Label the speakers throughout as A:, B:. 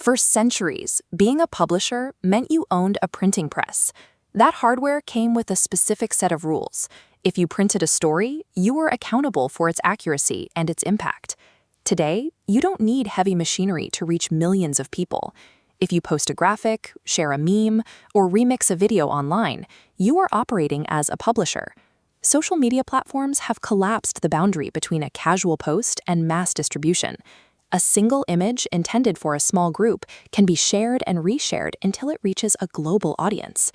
A: For centuries, being a publisher meant you owned a printing press. That hardware came with a specific set of rules. If you printed a story, you were accountable for its accuracy and its impact. Today, you don't need heavy machinery to reach millions of people. If you post a graphic, share a meme, or remix a video online, you are operating as a publisher. Social media platforms have collapsed the boundary between a casual post and mass distribution. A single image intended for a small group can be shared and reshared until it reaches a global audience.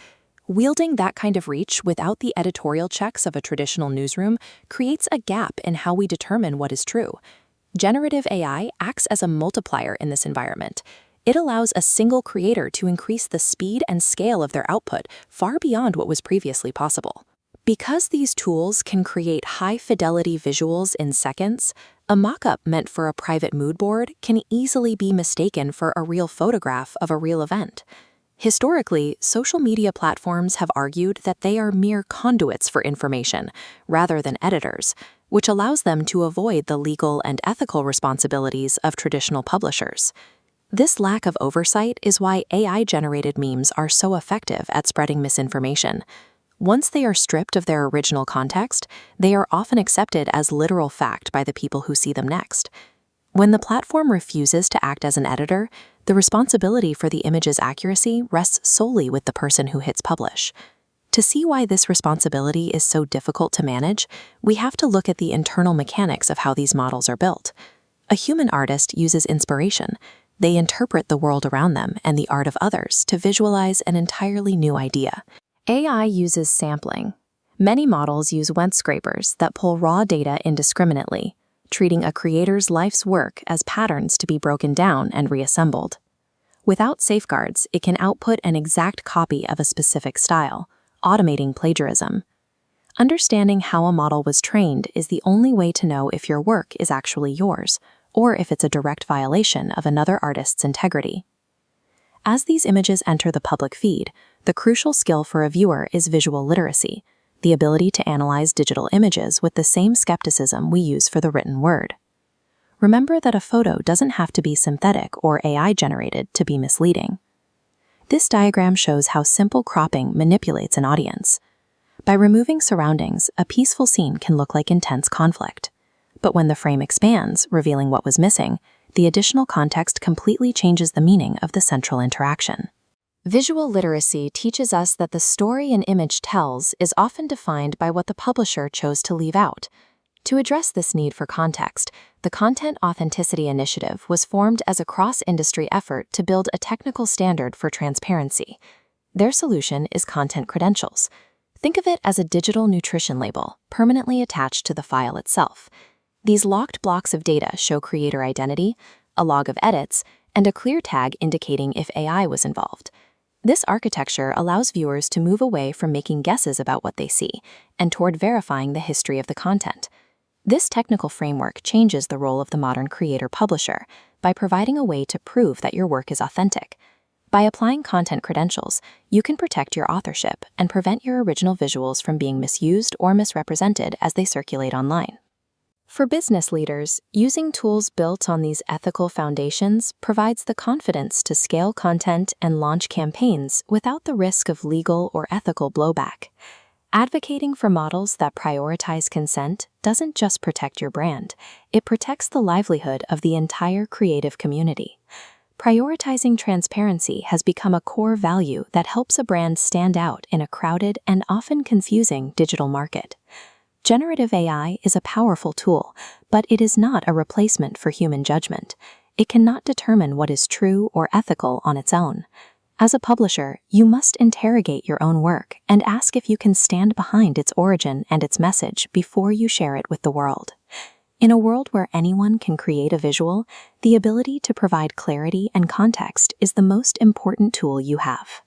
A: Wielding that kind of reach without the editorial checks of a traditional newsroom creates a gap in how we determine what is true. Generative AI acts as a multiplier in this environment. It allows a single creator to increase the speed and scale of their output far beyond what was previously possible. Because these tools can create high-fidelity visuals in seconds, a mock-up meant for a private mood board can easily be mistaken for a real photograph of a real event. Historically, social media platforms have argued that they are mere conduits for information, rather than editors, which allows them to avoid the legal and ethical responsibilities of traditional publishers. This lack of oversight is why AI-generated memes are so effective at spreading misinformation. Once they are stripped of their original context, they are often accepted as literal fact by the people who see them next. When the platform refuses to act as an editor, the responsibility for the image's accuracy rests solely with the person who hits publish. To see why this responsibility is so difficult to manage, we have to look at the internal mechanics of how these models are built. A human artist uses inspiration. They interpret the world around them and the art of others to visualize an entirely new idea. AI uses sampling. Many models use web scrapers that pull raw data indiscriminately, treating a creator's life's work as patterns to be broken down and reassembled. Without safeguards, it can output an exact copy of a specific style, automating plagiarism. Understanding how a model was trained is the only way to know if your work is actually yours, or if it's a direct violation of another artist's integrity. As these images enter the public feed, the crucial skill for a viewer is visual literacy, the ability to analyze digital images with the same skepticism we use for the written word. Remember that a photo doesn't have to be synthetic or AI-generated to be misleading. This diagram shows how simple cropping manipulates an audience. By removing surroundings, a peaceful scene can look like intense conflict. But when the frame expands, revealing what was missing, the additional context completely changes the meaning of the central interaction. Visual literacy teaches us that the story an image tells is often defined by what the publisher chose to leave out. To address this need for context, the Content Authenticity Initiative was formed as a cross-industry effort to build a technical standard for transparency. Their solution is content credentials. Think of it as a digital nutrition label, permanently attached to the file itself. These locked blocks of data show creator identity, a log of edits, and a clear tag indicating if AI was involved. This architecture allows viewers to move away from making guesses about what they see and toward verifying the history of the content. This technical framework changes the role of the modern creator-publisher by providing a way to prove that your work is authentic. By applying content credentials, you can protect your authorship and prevent your original visuals from being misused or misrepresented as they circulate online. For business leaders, using tools built on these ethical foundations provides the confidence to scale content and launch campaigns without the risk of legal or ethical blowback. Advocating for models that prioritize consent doesn't just protect your brand, it protects the livelihood of the entire creative community. Prioritizing transparency has become a core value that helps a brand stand out in a crowded and often confusing digital market. Generative AI is a powerful tool, but it is not a replacement for human judgment. It cannot determine what is true or ethical on its own. As a publisher, you must interrogate your own work and ask if you can stand behind its origin and its message before you share it with the world. In a world where anyone can create a visual, the ability to provide clarity and context is the most important tool you have.